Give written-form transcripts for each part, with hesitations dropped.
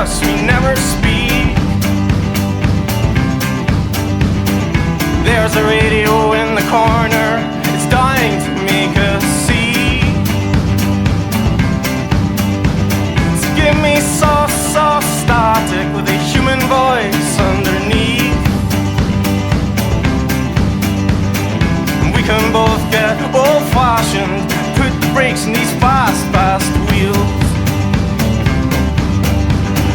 us, we never speak. There's a radio in the corner, it's dying to make us see. So give me soft, soft static with a human voice underneath. We can both get old-fashioned, put the brakes in these fast, fast wheels.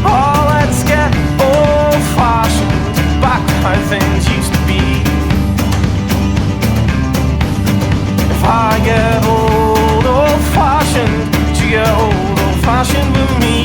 Oh, let's get old-fashioned, back to how things used to be. If I get old, old-fashioned, would you get old, old-fashioned with me?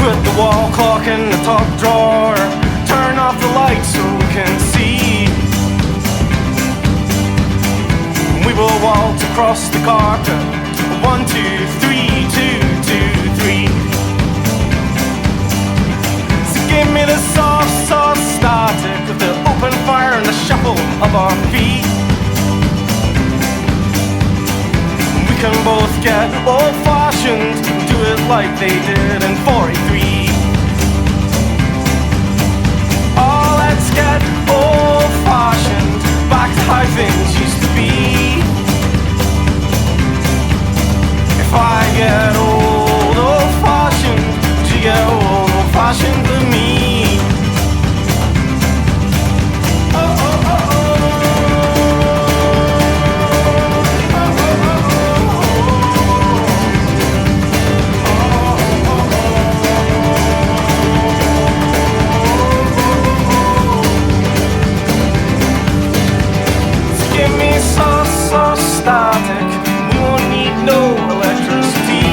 Put the wall clock in the top drawer, turn off the lights so we can see. We will waltz across the carpet, 1, 2, 3, 2, 2, 3. So give me the soft, soft static of the open fire and the shuffle of our feet. We can both get old-fashioned, do it like they did in 43. Oh, let's get old-fashioned, back to how things used to be. If I get old, old-fashioned, would you get old, old-fashioned with me? Oh, oh, oh, oh. So static, we won't need no electricity.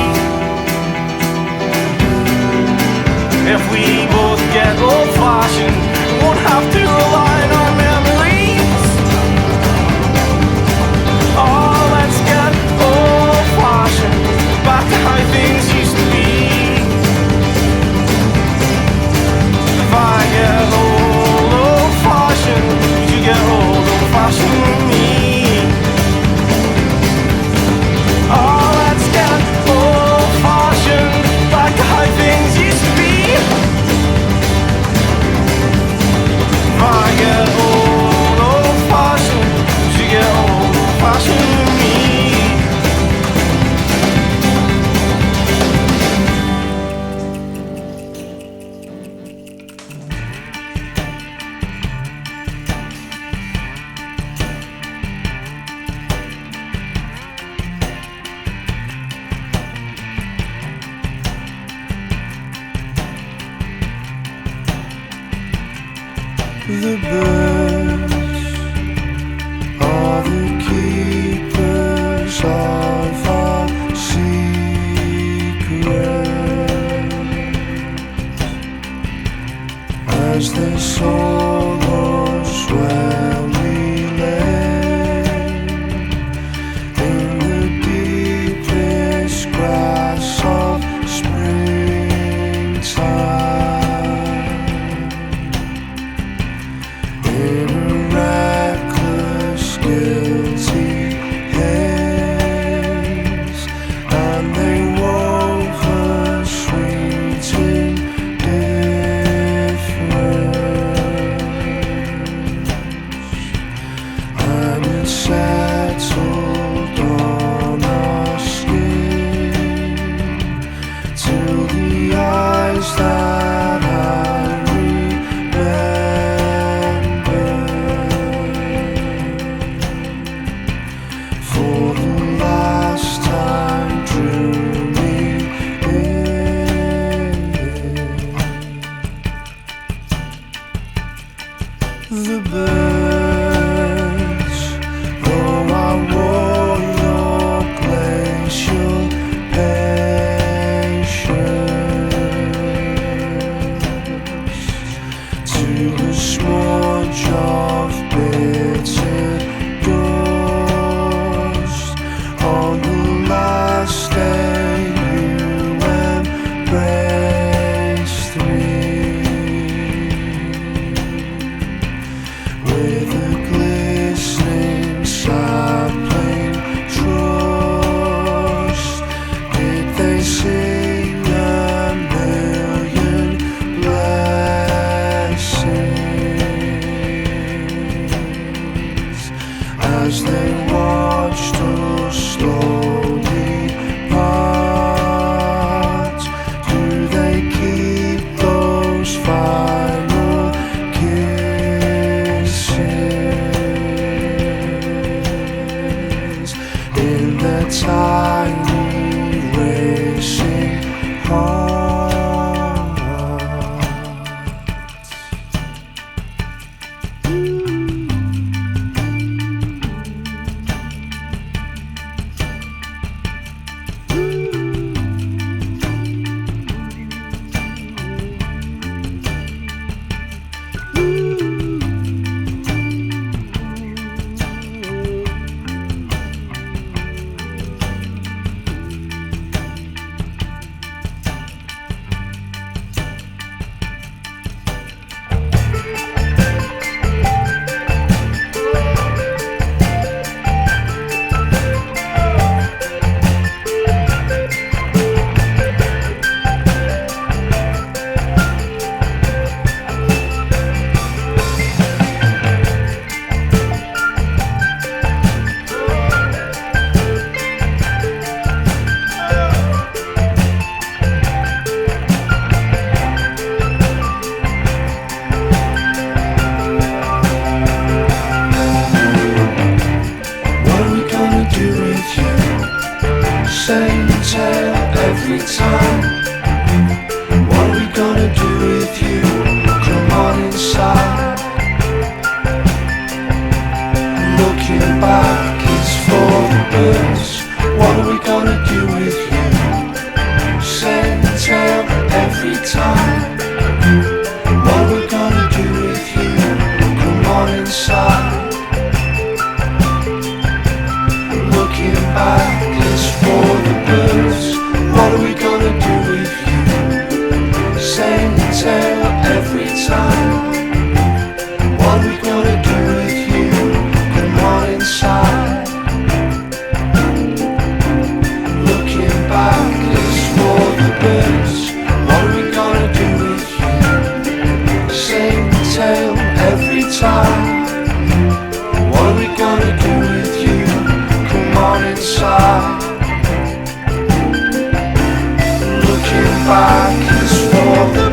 If we both get old-fashioned, we won't have to rely on our memories. Oh, let's get old-fashioned, back to how things used to be. If I get old, old-fashioned, would you get old, old-fashioned with me? Oh, let's get old-fashioned, back to how things used to be. If I get old, old-fashioned, would you get old, old-fashioned with me? The birds are the keepers of our secrets. As the sorrows where we lay in the deepest grass of springtime. tiny racing heart. Every time, what are we gonna do with you? Come on inside. Looking back, it's for the birds. What are we gonna do with you? Same tale every time. What are we gonna do with you? Come on inside. Looking back, it's for the birds. What are we gonna do with you? Same tale every time. What are we gonna do with you? Come on inside. Looking back is for the birds. What are we gonna do with you? Same tale every time. What are we gonna do with you? Come on inside. Back is for the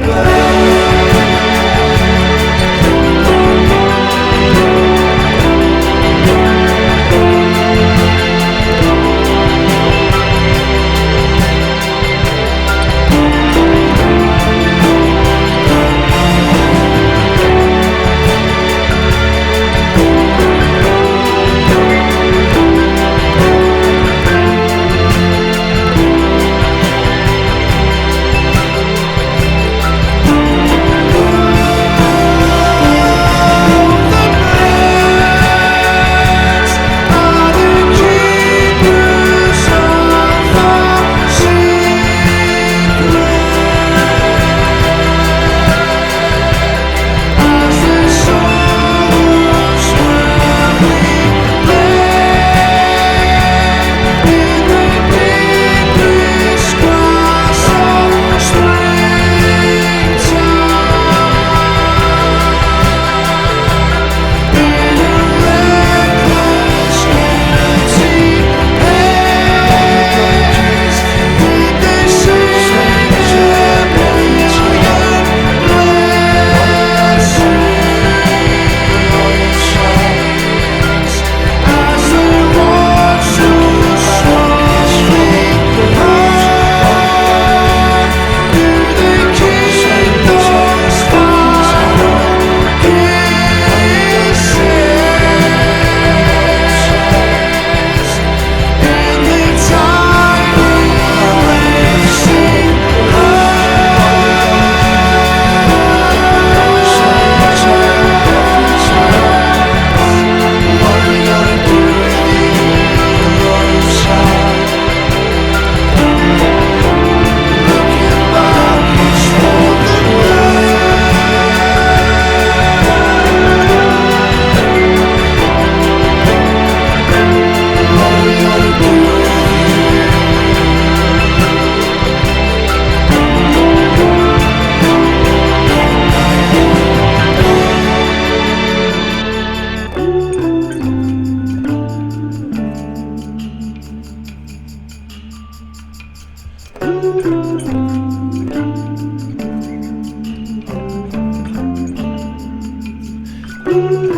Thank you.